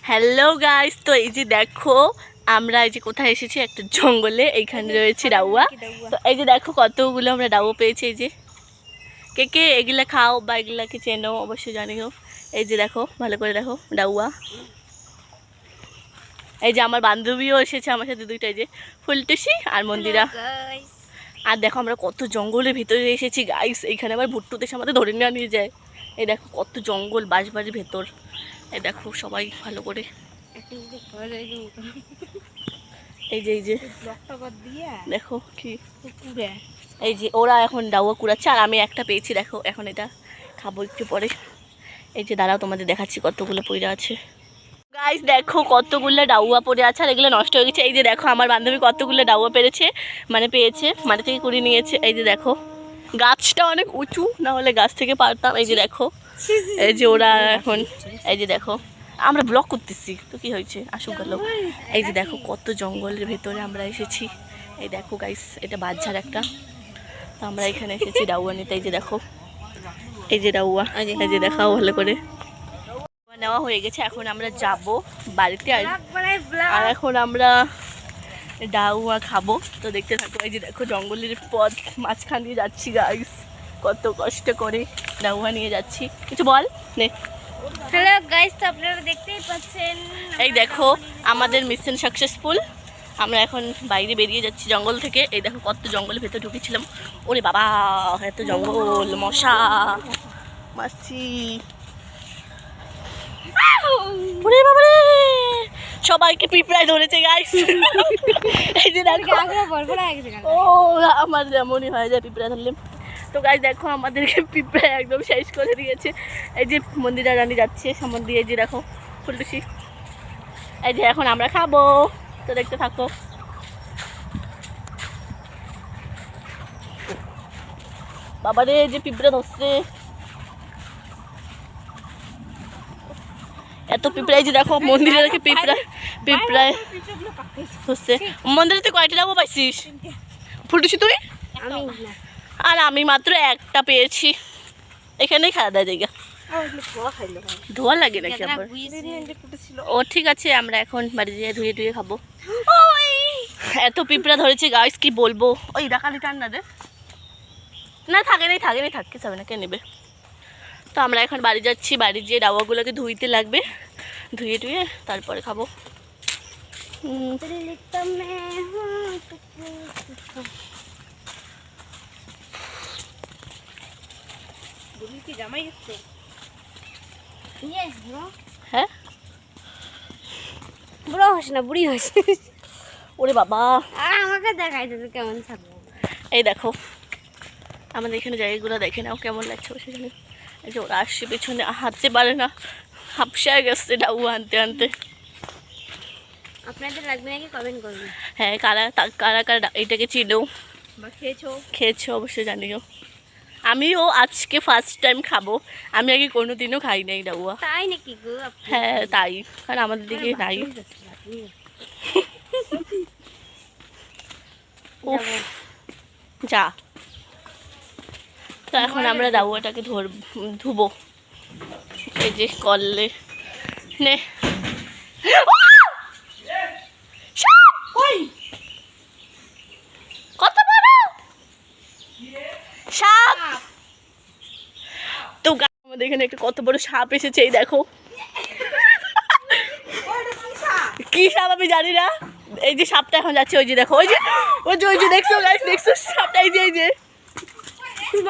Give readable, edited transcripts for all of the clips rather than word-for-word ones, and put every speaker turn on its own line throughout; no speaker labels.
Hello guys, তো এই যে দেখো আমরা এই যে কোথায় এসেছি, একটা জঙ্গলে। এইখানে রয়েছে ডাউয়া। তো এই যে দেখো কতগুলো আমরা ডাউয়া পেয়েছি। এই যে কে কে এগুলা খাও বা এগুলাকে চেনো অবশ্যই জানিও। এই যে দেখো, ভালো করে দেখো ডাউয়া। এই যে আমার বান্ধবীও এসেছে আমার সাথে, দুইটা, এই যে ফুলটুসি আর মন্দিরা। আর দেখো আমরা কত জঙ্গলের ভিতরে এসেছি গাইস। এইখানে আবার ভুট্টু দেশে আমাদের ধরে নিয়ে যায়। এই দেখো কত জঙ্গল, বাঁশবাড়ির ভেতর। এই দেখো সবাই ভালো করে। এই যে দেখো কি, এই যে ওরা এখন ডাউয়া কুড়াচ্ছে আর আমি একটা পেয়েছি। দেখো এখন এটা খাবো একটু পরে। এই যে দাঁড়াও তোমাদের দেখাচ্ছি কতগুলো পয়রা আছে গাইস। দেখো কতগুলো ডাউয়া পড়ে আছে আর এগুলো নষ্ট হয়ে গেছে। এই যে দেখো আমার বান্ধবী কতগুলো ডাউয়া পেয়েছে, পেয়েছে মানে থেকে কুড়িয়ে নিয়েছে। এই যে দেখো গাছটা অনেক উঁচু, না হলে গাছ থেকে পারতাম। এই যে দেখো, এই যে ওরা এখন, এই যে দেখো আমরা ব্লক করতেছি তো কি হয়েছে, আসুক গেল। এই যে দেখো কত জঙ্গলের ভেতরে আমরা এসেছি। এই দেখো গাইস, এটা বাচ্চার একটা। তো আমরা এখানে এসেছি ডাউয়া নিতে। এই যে দেখো, এই যে ডাউয়া, এই যে দেখাও ভালো করে। নেওয়া হয়ে গেছে, এখন আমরা যাব বাড়িতে। আর এখন আমরা ডাউয়া খাবো, তো দেখতে থাকো। এই যে দেখো জঙ্গলের পথ মাঝখান দিয়ে যাচ্ছি গাইস, কত কষ্ট করে ডাউয়া নিয়ে যাচ্ছি। কিছু বল নে।
হ্যালো গাইস, তো আপনারা দেখতেই পাচ্ছেন
এই দেখো আমাদের মিশন সাকসেসফুল। আমরা এখন বাইরে বেরিয়ে যাচ্ছি জঙ্গল থেকে। এই দেখো কত জঙ্গলের ভেতর ঢুকেছিলাম। ওরে বাবা, এত জঙ্গল, মশা মাছি। ওরে বাবা রে, সবাইকে পিঁপড়ায় ধরেছে গাইস। এই যে দেখো, ও আমার যেমনই হয় যায় পিঁপড়া ধরলে। তো গাইস দেখো আমাদেরকে পিঁপড়ায় একদম শেষ করে দিয়েছে। এই যে মন্দিরা রানী যাচ্ছে সামনে দিয়ে। এই যে দেখো ফুলটুসি। এই যে এখন আমরা খাবো, তো দেখতে থাকো। বাবারে যে পিঁপড়া ধরছে, এত পিঁপড়া। এই যে দেখো মন্দিরে রেখে পিঁপড়ায় ধরছে। মন্দিরে তুই কয়টা ডাউয়া পাইছিস ফুলটুসি তুই? আর আমি মাত্র একটা পেয়েছি। এখানেই খাওয়া দাওয়া জায়গা, ধোয়া লাগে নাকি আবার? ও ঠিক আছে, আমরা এখন বাড়ি যেয়ে ধুয়ে ধুয়ে খাবো। এত পিঁপড়া ধরেছে গাইস, কি বলবো। ওই ডাকালি টান না রে, না থাকে নেই থাকতে যাবে না, কে নেবে। তো আমরা এখন বাড়ি যাচ্ছি, বাড়ি যেয়ে ডাউয়াগুলোকে ধুইতে লাগবে, ধুয়ে ধুয়ে তারপরে খাবো। হ্যাঁ
বুড়ো হোস না, বুড়ি হোস।
ওরে বাবা,
আমাকে দেখাই তো কেমন থাকবো।
এই দেখো আমাদের এখানে জায়গাগুলো দেখে নাও কেমন লাগছে সেখানে। এই যে ওরা আসছে পেছনে, হাঁটতে পারে না, হাঁপসায় গেছে ডাউয়া আনতে আনতে।
আপনাদের লাগবে নাকি কমেন্ট করবেন।
হ্যাঁ, কারা কারা এইটাকে চিনো
বা
খেয়েছো অবশ্যই জানিও। আমিও আজকে ফার্স্ট টাইম খাবো, আমি আগে কোনোদিনও খাই নাই ডাউয়া।
তাই নাকি গো?
হ্যাঁ তাই, কারণ আমাদের দিকে নাই। যা, তো এখন আমরা ডাউয়াটাকে ধুবো। এই যে কললে নে। কত বড় সাপ! তো আমাদের এখানে একটা কত বড় সাপ এসেছে। এই দেখো কি সাপ আমি জানি না। এই যে সাপটা এখন যাচ্ছে, ওই যে দেখো, ওই যে দেখছো গাইস, দেখছো সাপটা? এই যে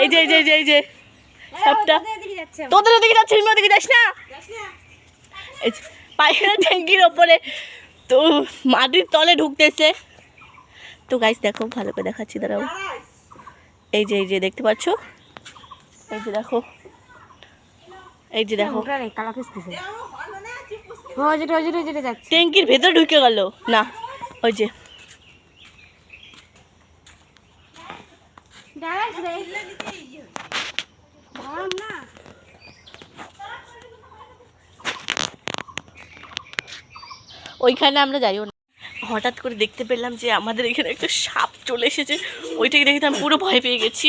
এই যে সাপটা তোদের ওদিকে যাচ্ছে, তুমি ওদিকে যাস না। এই যে পায়খানা ট্যাঙ্কির ওপরে, তো মাটির তলে ঢুকতেছে। তো গাইস দেখো, ভালো করে দেখাচ্ছি, দাঁড়াও। এই যে দেখতে পাচ্ছ, এই যে দেখো, এই যে দেখো ট্যাঙ্কির ভেতর ঢুকে গেল না। ওই যে ওইখানে আমরা যাইও না। হঠাৎ করে দেখতে পেলাম যে আমাদের এখানে একটা সাপ চলে এসেছে। ওইটাকে দেখে আমি পুরো ভয় পেয়ে গেছি।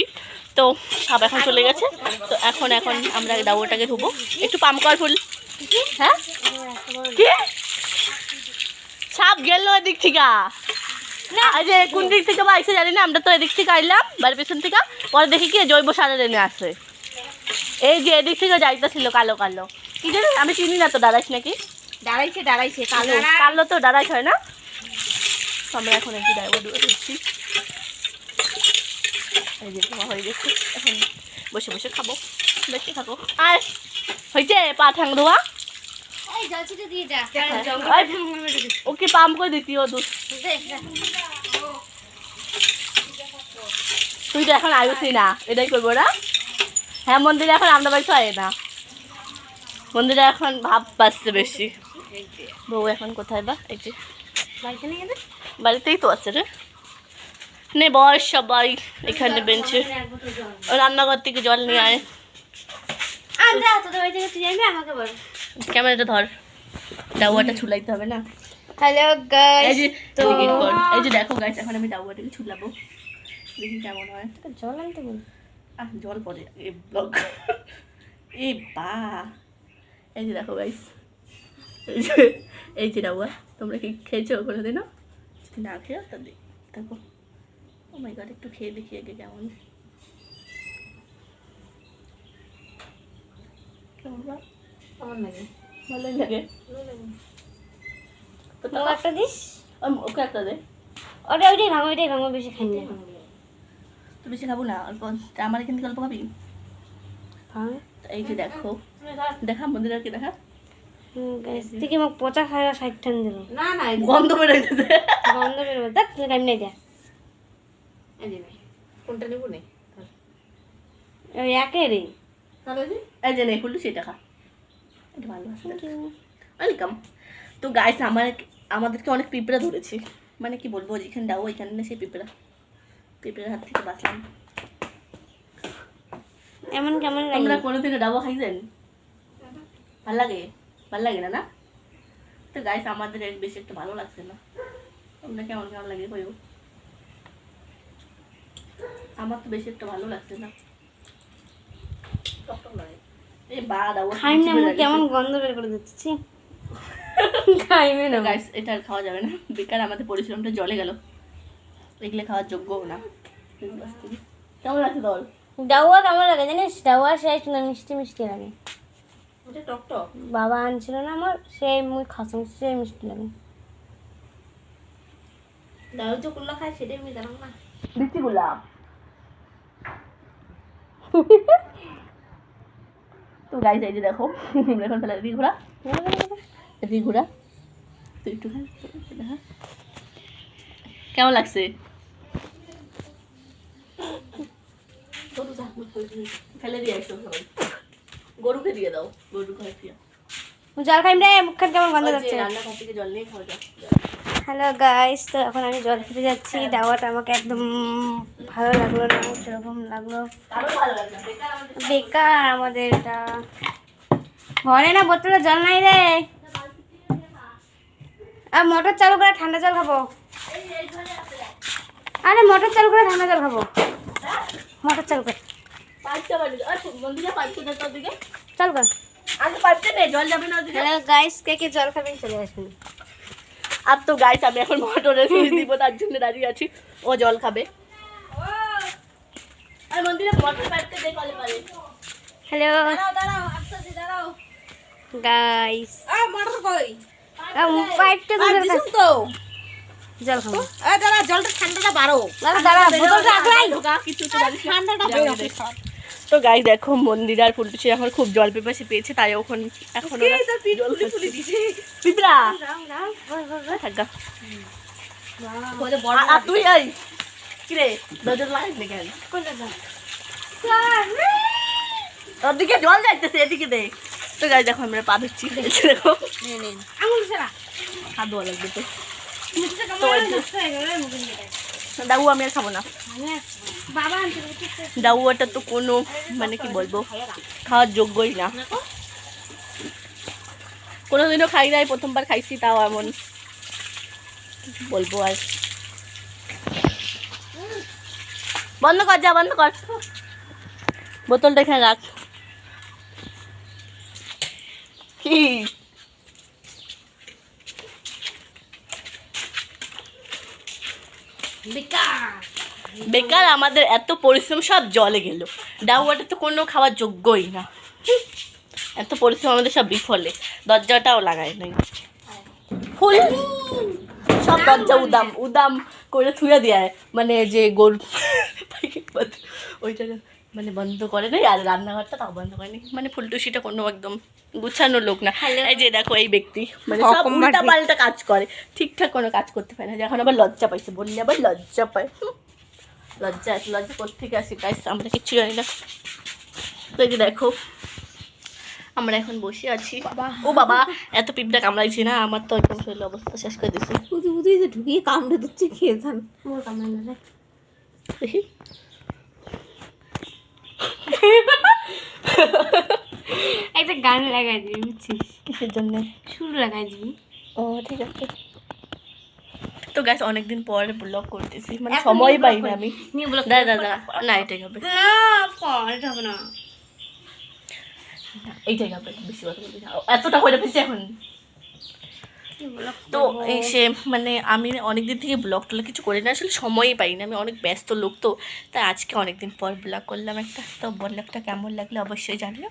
তো সাপ এখন চলে গেছে। তো এখন আমরা ডাউয়াটাকে ধুবো। একটু পাম্প কর ফুল। হ্যাঁ কি সাপ গেল এদিক থেকে এই যে কোন দিক থেকে বা এসে জানি না, আমরা তো এদিক থেকে আইলাম বাড়ির পেছন থেকে, পরে দেখি কি জৈব সারের এনে আসে। এই যে এদিক থেকে যাইতেছিল কালো কালো, কি জানি আমি চিনি না তো, দাঁড়াইস নাকি?
দাঁড়াইছে
কালো কালো তো দাঁড়াইস হয় না। আমরা এখন একটু ডাইভ দিচ্ছি, এই যে তোমার হয়ে গেছে, এখন বসে বসে খাবো, দেখতে থাকো। আর হয়েছে পা ঠাং ধোয়া,
এই জল ছিটে দিয়ে যা।
ওকে পাম্প করে দিতি ও দুধ, তুই তো এখন আয়ুসি না, এটাই করবো না। হ্যাঁ মন্দিরে এখন আমরা বাড়ি তো আয় না, মন্দিরে এখন ভাব পাচ্ছে বেশি। বউ এখন কোথায় বা? এই যে
বাড়িতে নিয়ে যাবে?
বাড়িতেই তো আছে রে। নে বয়স সবাই এখানে বেঞ্চে, রান্নাঘর থেকে জল নিয়ে আয়।
আমরা তোদের বাড়ি থেকে তুই যাবি, আমাকে বল।
ক্যামেরাটা ধর, ডাউয়াটা ছুলাইতে হবে না।
হ্যালো
এই
গাইস,
যে এই যে দেখো গাইস, এখন আমি ডাউয়াটাকে ছুলাবো, দেখি কেমন হয়।
জল আনতে বল।
জল পড়ে এ ব্লগ, এ বা এই যে দেখো গাইস, এই যে ডাউয়া, তোমরা কি খেয়েছো কোনোদিনও? না খেয়ে তো দেখো, ও মাই গড, একটু খেয়ে দেখি আগে কেমন কেমন বা?
কেমন লাগে?
ভালোই লাগে তো,
ও একটা দিস।
ওকে একটা দে।
ওইটাই ভাঙো, বেশি খাই না।
তো বেশি খাবো না, অল্প, আমার এখান থেকে অল্প খাবি।
ভাঙ।
তো এই যে দেখো, দেখা মন্দিরের কি দেখা,
গাইস থেকে মোক পচা খাওয়া 60 টান দিল।
না না
গন্ধ বেরোইতেছে।
বন্ধ বেরোবে, দেখ তুই কেমন নাই দেখ।
এই যে কোনটা নেব নে
ওই একে রে।
তাহলে যে
এই যে নেই খুললু সেটা খা, এটা ভালো আছে। ওয়েলকাম। তো গাইস আমাদেরকে অনেক পিঁপড়া ধরেছে, মানে কি বলবো, যেখানে ডাও ওইখানে না সেই পিঁপড়ার হাত থেকে বাঁচলাম।
এমন কেমন লাগে?
তোমরা কোনোদিনও ডাবো খাইছেন? ভাল লাগে? ভাল লাগে না না? তো গাইস আমাদের বেশি একটু ভালো লাগছে না, তোমরা কেমন কেমন লাগে কইও। আমার তো বেশি একটা ভালো লাগছে না, টকটক লাগে। এই বা ডাবো
খাই না, মুখ কেমন গন্ধ বের করে দিচ্ছি। খাইবে না
গাইস, এটা আর খাওয়া যাবে না, বেকার আমাদের পরিশ্রমটা জলে গেল, এগুলো খাওয়ার যোগ্যও না। কেমন লাগছে দল?
ডাউয়া কেমন লাগে জানিস? ডাউয়া সেই মিষ্টি মিষ্টি লাগে।
ওটা টক টক
বাবা আনছিল না আমার, সেই মুই খাসম, সেই মিষ্টি লাগে।
দাও যে কুল্লা খায় সেটাই আমি জানাম না।
দিচ্ছি গোলাপ। তো গাইস এই যে দেখো, এখন ফেলে দিই ঘোরা, এদিকে ঘোরা, তুই একটু খা, দেখা কেমন লাগছে। ফেলে দিয়ে আসো সবাই, গরুকে দিয়ে দাও, গরু খাই দিয়া।
জল খাইম রে, মুখের কেমন গন্ধ যাচ্ছে।
রান্না ঘর থেকে জল নিয়ে খাওয়া যাও।
হ্যালো গাইস, তো এখন আমি জল খেতে যাচ্ছি। ডাওয়াটা আমাকে একদম ভালো লাগলো না, সেরকম লাগলো,
কারো ভালো লাগছে না, বেকার আমাদের
বেকার আমাদের এটা। ঘরে না বোতলে জল নাই রে, আর মোটর চালু করে ঠান্ডা জল খাবো। আরে মোটর চালু করে ঠান্ডা জল খাবো, মোটর চালু করে।
পাইপটা বাড়ি দাও, আচ্ছা মন্দিরে পাইপটা দে তো ওদিকে,
চালু কর।
আগে পাইপটা নে, জল যাবে না ওদিকে।
হ্যালো গাইস, কে কে জল খাবেন চলে আসুন।
আর তো গাইস আমি এখন মোটরে সুইচ দিব, তার জন্য দাঁড়িয়ে আছি, ও জল খাবে। আর মন্দিরে মোটর পাইপটা দে কলে পারে।
হ্যালো
দাঁড়াও আস্তে দাঁড়াও।
গাইস,
মোটর কই?
পাইপটা
আর
ধরে
দিছুন তো।
জল খাবো।
দাঁড়া, জলটা ঠান্ডাটা বাড়ো।
দাঁড়া, বোতলটা আগলাই।
ঢোকা কিছু তো জানিস না।
ঠান্ডাটা
যাবে
বেরো
দে। তো গাইস দেখো, মন্দির আর ফুলটুসি এখন খুব জল পেপাসি পেয়েছে, তাই এখন ওরা জল খাচ্ছে। পিঁপড়া থাকা। আর তুই এই কিরে দরজা লাগাইস না কেন? ওদিকে জল যাইতেছে, এদিকে দে। তো গাইস দেখো আমরা পা ধুচ্ছি, দেখো
আঙুল ছাড়া।
হাত ধোয়া লাগবে তো।
মুখটা
তো
কেমন
এই যে
নষ্ট হয়ে গেল রে মুখের মধ্যে।
ডাউ আমি আর খাবো না।
বাবা আনছিল।
ডাউয়াটা তো কোনো মানে কি বলবো, খাওয়ার যোগ্যই না, কোনোদিনও খাই নাই, প্রথমবার খাইছি, তাও এমন বলবো। আর বন্ধ কর, যা বন্ধ কর, বোতলটা এখানে রাখ। কি
বেকার।
বেকার আমাদের এত পরিশ্রম সব জলে গেল। ডাউয়াটা তো কোনো খাওয়ার যোগ্যই না। এত পরিশ্রম আমাদের সব বিফলে। দরজাটাও লাগায় নাই। ফুল সব দরজা উদাম উদাম করে থুয়ে দেয়, মানে যে গোল ওইটা মানে বন্ধ করে নেই, আর রান্নাঘরটা তাও বন্ধ করে নেই। মানে ফুলটুসিটা কোনো একদম গুছানো লোক না। এই যে দেখো এই ব্যক্তি মানে সব উল্টা পাল্টা কাজ করে, ঠিকঠাক কোনো কাজ করতে পারে না। যখন আবার লজ্জা পাইছে, বললে আবার লজ্জা পায়। লজ্জা এত লজ্জা কোত্থেকে আসি গাইস, আমরা কিচ্ছু জানি না। তো এই যে দেখো আমরা এখন বসে আছি। ও বাবা, এত পিঁপড়া কামড়াইছি না, আমার তো একদম শরীরের অবস্থা শেষ করে দিচ্ছে।
বুঝি বুঝি যে ঢুকিয়ে কামড়ে দিচ্ছে, খেয়ে যান। মোর কামড়ে না রে।
দেখি
একটা গান লাগাই দিবি, বুঝছিস?
কিসের জন্য?
সুর লাগাই দিবি।
ও ঠিক আছে। তো গাইস অনেকদিন পর ব্লগ করতেছি, মানে সময় পাই না আমি।
নিয়ে বলো
দাদা দাদা না, এটাই হবে,
না এটা হবে না।
এইটাই হবে, বেশি কথা বলবি না। এতটা করে বেশি এখন। তো এই সে মানে আমি অনেকদিন থেকে ব্লগ টলগ কিছু করি না, আসলে সময়ই পাই না, আমি অনেক ব্যস্ত লোক। তো তাই আজকে অনেকদিন পর ব্লগ করলাম একটা। তো ব্লগটা কেমন লাগলো অবশ্যই জানিও।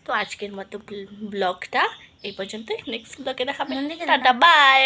তো আজকের মতো ব্লগটা এই পর্যন্তই। নেক্সট ব্লগে দেখাবেন। Tata bye.